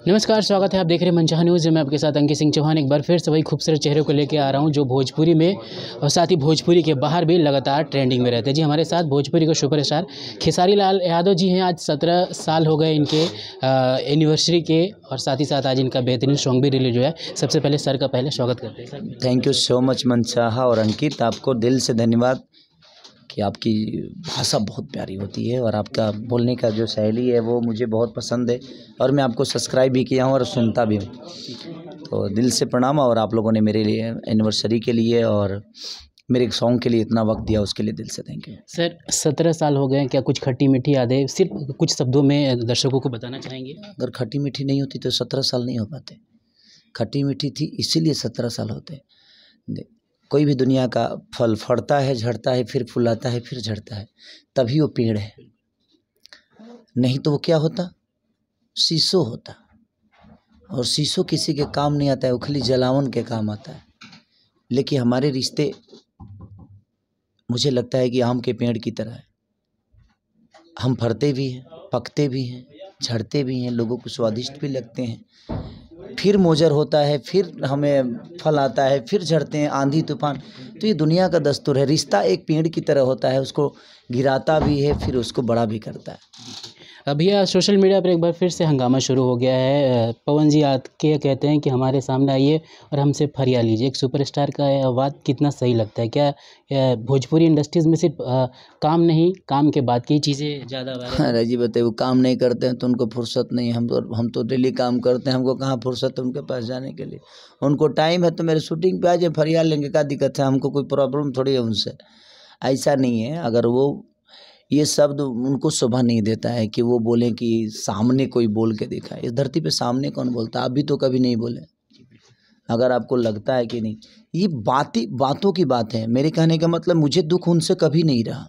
नमस्कार, स्वागत है। आप देख रहे हैं मनचाहा न्यूज़। मैं आपके साथ अंकित सिंह चौहान एक बार फिर से वही खूबसूरत चेहरे को लेकर आ रहा हूं जो भोजपुरी में और साथ ही भोजपुरी के बाहर भी लगातार ट्रेंडिंग में रहते हैं। जी, हमारे साथ भोजपुरी के सुपरस्टार खेसारी लाल यादव जी हैं। आज 17 साल हो गए इनके एनिवर्सरी के और साथ ही साथ आज इनका बेहतरीन सॉन्ग भी रिलीज हुआ है। सबसे पहले सर का पहले स्वागत करते हैं। Sir, thank you so much मनचाहा और अंकित, आपको दिल से धन्यवाद कि आपकी भाषा बहुत प्यारी होती है और आपका बोलने का जो शैली है वो मुझे बहुत पसंद है और मैं आपको सब्सक्राइब भी किया हूँ और सुनता भी हूँ। तो दिल से प्रणाम। और आप लोगों ने मेरे लिए एनिवर्सरी के लिए और मेरे सॉन्ग के लिए इतना वक्त दिया, उसके लिए दिल से थैंक यू। सर 17 साल हो गए, क्या कुछ खट्टी मीठी यादें सिर्फ कुछ शब्दों में दर्शकों को बताना चाहेंगे? अगर खट्टी मीठी नहीं होती तो 17 साल नहीं हो पाते। खट्टी मीठी थी इसीलिए 17 साल होते। कोई भी दुनिया का फल फड़ता है, झड़ता है, फिर फुलाता है, फिर झड़ता है, तभी वो पेड़ है। नहीं तो वो क्या होता? शीशो होता। और शीशो किसी के काम नहीं आता है, वो खाली जलावन के काम आता है। लेकिन हमारे रिश्ते मुझे लगता है कि आम के पेड़ की तरह है। हम फरते भी हैं, पकते भी हैं, झड़ते भी हैं, लोगों को स्वादिष्ट भी लगते हैं, फिर मोजर होता है, फिर हमें फल आता है, फिर झड़ते हैं, आंधी तूफान। तो ये दुनिया का दस्तूर है। रिश्ता एक पेड़ की तरह होता है, उसको गिराता भी है, फिर उसको बड़ा भी करता है। अभी सोशल मीडिया पर एक बार फिर से हंगामा शुरू हो गया है। पवन जी आके कहते हैं कि हमारे सामने आइए और हमसे फरिया लीजिए। एक सुपरस्टार का बात कितना सही लगता है? क्या भोजपुरी इंडस्ट्रीज़ में सिर्फ काम नहीं, काम के बाद की चीज़ें ज़्यादा वायरल? अरे जी बताइए, वो काम नहीं करते हैं तो उनको फुर्सत नहीं है। हम तो डेली काम करते हैं, हमको कहाँ फुर्सत है उनके पास जाने के लिए। उनको टाइम है तो मेरे शूटिंग पे आ जाए, फरियाद लेंगे, क्या दिक्कत है? हमको कोई प्रॉब्लम थोड़ी है उनसे। ऐसा नहीं है। अगर वो ये शब्द उनको शोभा नहीं देता है कि वो बोलें कि सामने कोई बोल के देखा है। इस धरती पे सामने कौन बोलता है? आप भी तो कभी नहीं बोले। अगर आपको लगता है कि नहीं, ये बातों की बात है। मेरे कहने का मतलब, मुझे दुख उनसे कभी नहीं रहा।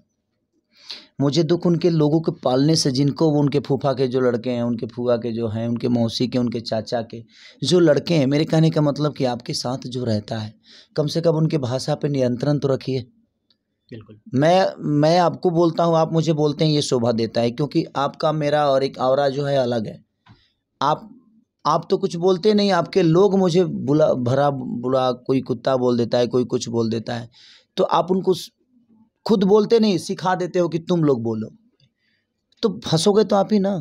मुझे दुख उनके लोगों के पालने से, जिनको वो उनके फूफा के जो लड़के हैं, उनके फूफा के जो हैं, उनके मौसी के, उनके चाचा के जो लड़के हैं। मेरे कहने का मतलब कि आपके साथ जो रहता है, कम से कम उनके भाषा पे नियंत्रण तो रखिए। बिल्कुल। मैं आपको बोलता हूँ, आप मुझे बोलते हैं, ये शोभा देता है, क्योंकि आपका मेरा और एक ऑरा जो है अलग है। आप तो कुछ बोलते नहीं, आपके लोग मुझे बुला कोई कुत्ता बोल देता है, कोई कुछ बोल देता है, तो आप उनको खुद बोलते नहीं, सिखा देते हो कि तुम लोग बोलो, तो फंसोगे तो आप ही ना।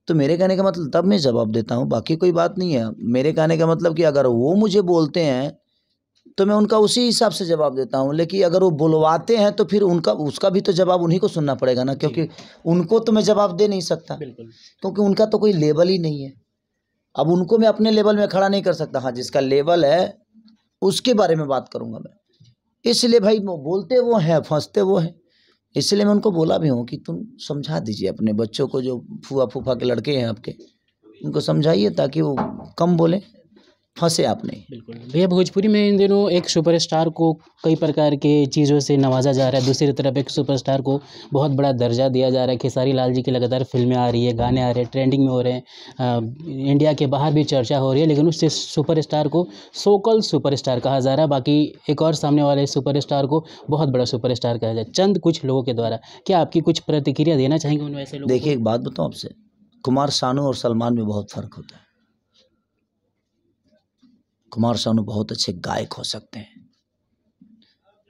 तो मेरे कहने का मतलब तब मैं जवाब देता हूँ, बाकी कोई बात नहीं है। मेरे कहने का मतलब कि अगर वो मुझे बोलते हैं तो मैं उनका उसी हिसाब से जवाब देता हूँ। लेकिन अगर वो बुलवाते हैं तो फिर उसका भी तो जवाब उन्हीं को सुनना पड़ेगा ना, क्योंकि उनको तो मैं जवाब दे नहीं सकता, क्योंकि उनका तो कोई लेवल ही नहीं है। अब उनको मैं अपने लेवल में खड़ा नहीं कर सकता। हाँ, जिसका लेवल है उसके बारे में बात करूँगा मैं। इसलिए भाई, बोलते वो हैं, फंसते वो हैं। इसलिए मैं उनको बोला भी हूँ कि तुम समझा दीजिए अपने बच्चों को, जो फूफा के लड़के हैं आपके, उनको समझाइए ताकि वो कम बोलें, फंसे आप नहीं। बिल्कुल भैया, भोजपुरी में इन दिनों एक सुपरस्टार को कई प्रकार के चीज़ों से नवाजा जा रहा है। दूसरी तरफ एक सुपरस्टार को बहुत बड़ा दर्जा दिया जा रहा है। खेसारी लाल जी की लगातार फिल्में आ रही है, गाने आ रहे हैं, ट्रेंडिंग में हो रहे हैं, इंडिया के बाहर भी चर्चा हो रही है। लेकिन उससे सुपरस्टार को सोकल सुपरस्टार कहा जा रहा है, बाकी एक और सामने वाले सुपरस्टार को बहुत बड़ा सुपरस्टार कहा जाए चंद कुछ लोगों के द्वारा। क्या आपकी कुछ प्रतिक्रिया देना चाहेंगे उन वैसे लोगों को? देखिए, एक बात बताऊँ आपसे, कुमार सानू और सलमान में बहुत फ़र्क होता है। कुमार सानू बहुत अच्छे गायक हो सकते हैं,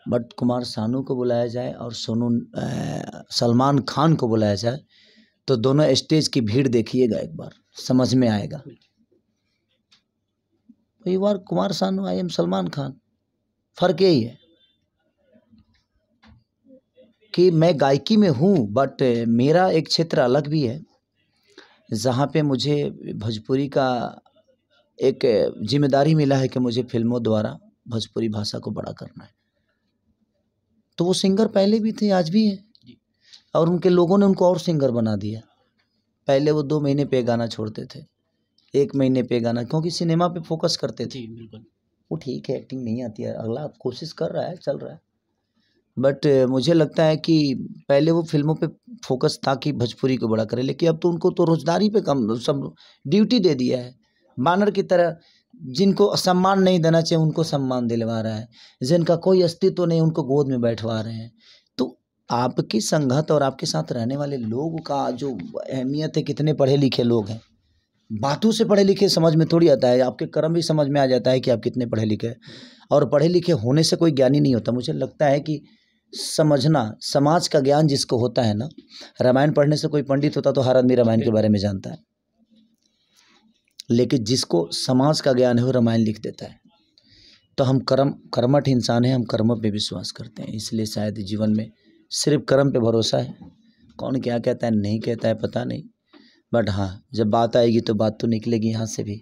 बट कुमार सानू को बुलाया जाए और सलमान खान को बुलाया जाए तो दोनों स्टेज की भीड़ देखिएगा, एक बार समझ में आएगा। You are Kumar Sanu, I am Salman Khan. फ़र्क यही है कि मैं गायकी में हूँ, बट मेरा एक क्षेत्र अलग भी है, जहाँ पे मुझे भोजपुरी का एक जिम्मेदारी मिला है कि मुझे फिल्मों द्वारा भोजपुरी भाषा को बड़ा करना है। तो वो सिंगर पहले भी थे, आज भी हैं, और उनके लोगों ने उनको और सिंगर बना दिया। पहले वो 2 महीने पे गाना छोड़ते थे, 1 महीने पे गाना, क्योंकि सिनेमा पे फोकस करते थे। बिल्कुल। वो ठीक है, एक्टिंग नहीं आती है, अगला कोशिश कर रहा है, चल रहा है, बट मुझे लगता है कि पहले वो फिल्मों पे फोकस था कि भोजपुरी को बड़ा करे। लेकिन अब तो उनको तो रोजगारी पे कम सब ड्यूटी दे दिया है, बानर की तरह। जिनको सम्मान नहीं देना चाहिए उनको सम्मान दिलवा रहा है, जिनका कोई अस्तित्व नहीं उनको गोद में बैठवा रहे हैं। तो आपकी संगत और आपके साथ रहने वाले लोगों का जो अहमियत है, कितने पढ़े लिखे लोग हैं, बातों से पढ़े लिखे समझ में थोड़ी आता है, आपके कर्म भी समझ में आ जाता है कि आप कितने पढ़े लिखे हैं। और पढ़े लिखे होने से कोई ज्ञानी नहीं होता। मुझे लगता है कि समझना, समाज का ज्ञान जिसको होता है ना, रामायण पढ़ने से कोई पंडित होता तो हर आदमी रामायण के बारे में जानता है, लेकिन जिसको समाज का ज्ञान है वो रामायण लिख देता है। तो हम कर्मठ इंसान हैं, हम कर्म पे विश्वास करते हैं, इसलिए शायद जीवन में सिर्फ कर्म पे भरोसा है। कौन क्या कहता है नहीं कहता है पता नहीं, बट हाँ, जब बात आएगी तो बात तो निकलेगी यहाँ से भी।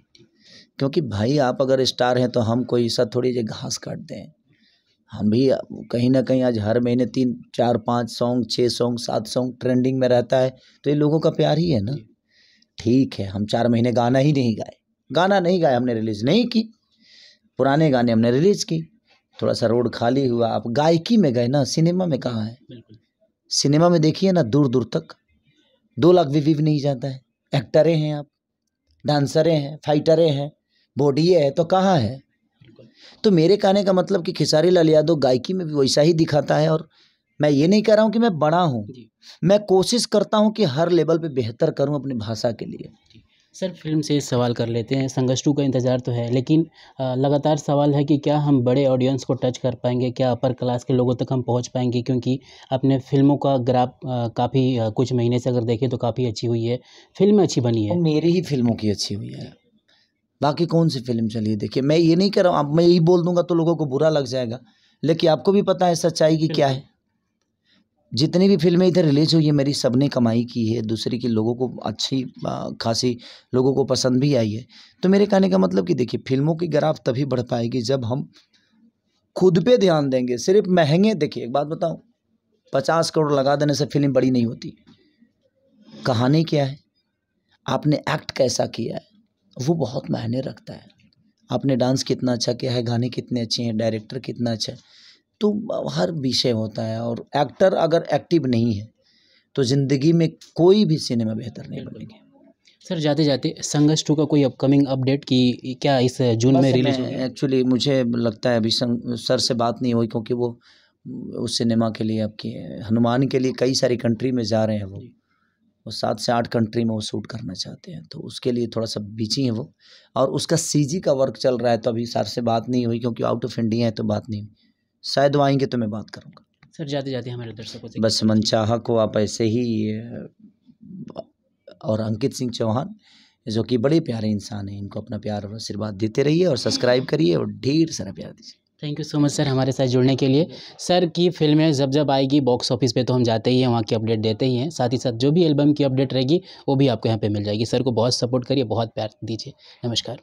क्योंकि भाई आप अगर स्टार हैं तो हम कोई ऐसा थोड़ी जो घास काटते हैं। हम भी कहीं ना कहीं आज हर महीने 3, 4, 5 सॉन्ग, 6 सॉन्ग, 7 सॉन्ग ट्रेंडिंग में रहता है, तो ये लोगों का प्यार ही है ना। ठीक है, हम 4 महीने गाना ही नहीं गाए, गाना नहीं गाए, हमने रिलीज़ नहीं की, पुराने गाने हमने रिलीज़ की, थोड़ा सा रोड खाली हुआ। आप गायकी में गए ना, सिनेमा में कहाँ है? सिनेमा में देखिए ना, दूर दूर तक 2 लाख भी नहीं जाता है। एक्टरें हैं आप, डांसरें हैं, फाइटरें हैं, बॉडी है, तो कहाँ है? तो मेरे कहने का मतलब कि खेसारी लाल यादव गायकी में भी वैसा ही दिखाता है। और मैं ये नहीं कह रहा हूँ कि मैं बड़ा हूँ, मैं कोशिश करता हूँ कि हर लेवल पे बेहतर करूँ अपनी भाषा के लिए। सर फिल्म से सवाल कर लेते हैं, संघर्ष 2 का इंतज़ार तो है, लेकिन लगातार सवाल है कि क्या हम बड़े ऑडियंस को टच कर पाएंगे, क्या अपर क्लास के लोगों तक हम पहुंच पाएंगे? क्योंकि अपने फिल्मों का ग्राफ काफ़ी कुछ महीने से अगर देखें तो काफ़ी अच्छी हुई है, फिल्म अच्छी बनी है। मेरी ही फिल्मों की अच्छी हुई है, बाकी कौन सी फिल्म चली? देखिए मैं ये नहीं कह रहा हूँ, अब मैं यही बोल दूंगा तो लोगों को बुरा लग जाएगा, लेकिन आपको भी पता है सच्चाई की क्या है। जितनी भी फिल्में इधर रिलीज हुई है मेरी सबने कमाई की है, दूसरी की लोगों को अच्छी खासी लोगों को पसंद भी आई है। तो मेरे कहने का मतलब कि देखिए फिल्मों की ग्राफ तभी बढ़ पाएगी जब हम खुद पे ध्यान देंगे। सिर्फ महंगे, देखिए एक बात बताऊं, 50 करोड़ लगा देने से फिल्म बड़ी नहीं होती। कहानी क्या है, आपने एक्ट कैसा किया है, वो बहुत मायने रखता है। आपने डांस कितना अच्छा किया है, गाने कितने अच्छे हैं, डायरेक्टर कितना अच्छा है, तो हर विषय होता है। और एक्टर अगर एक्टिव नहीं है तो ज़िंदगी में कोई भी सिनेमा बेहतर नहीं बनेगी। सर जाते जाते संघर्ष 2 का कोई अपकमिंग अपडेट की क्या इस जून में रिलीज होगी? एक्चुअली मुझे लगता है अभी सर से बात नहीं हुई, क्योंकि वो उस सिनेमा के लिए आपकी हनुमान के लिए कई सारी कंट्री में जा रहे हैं। वो 7 से 8 कंट्री में वो शूट करना चाहते हैं, तो उसके लिए थोड़ा सा बिजी हैं वो। और उसका सीजी का वर्क चल रहा है, तो अभी सर से बात नहीं हुई, क्योंकि आउट ऑफ इंडिया है तो बात नहीं हुई। शायद वो आएंगे तो मैं बात करूँगा। सर जाते जाते हमारे दर्शकों से बस मनचाहा को आप ऐसे ही, और अंकित सिंह चौहान जो कि बड़े प्यारे इंसान हैं, इनको अपना प्यार और आशीर्वाद देते रहिए और सब्सक्राइब करिए और ढेर सारा प्यार दीजिए। Thank you so much sir हमारे साथ जुड़ने के लिए। सर की फिल्में जब आएगी बॉक्स ऑफिस पे तो हम जाते ही हैं, वहाँ की अपडेट देते ही हैं, साथ ही साथ जो भी एल्बम की अपडेट रहेगी वो भी आपको यहाँ पे मिल जाएगी। सर को बहुत सपोर्ट करिए, बहुत प्यार दीजिए। नमस्कार।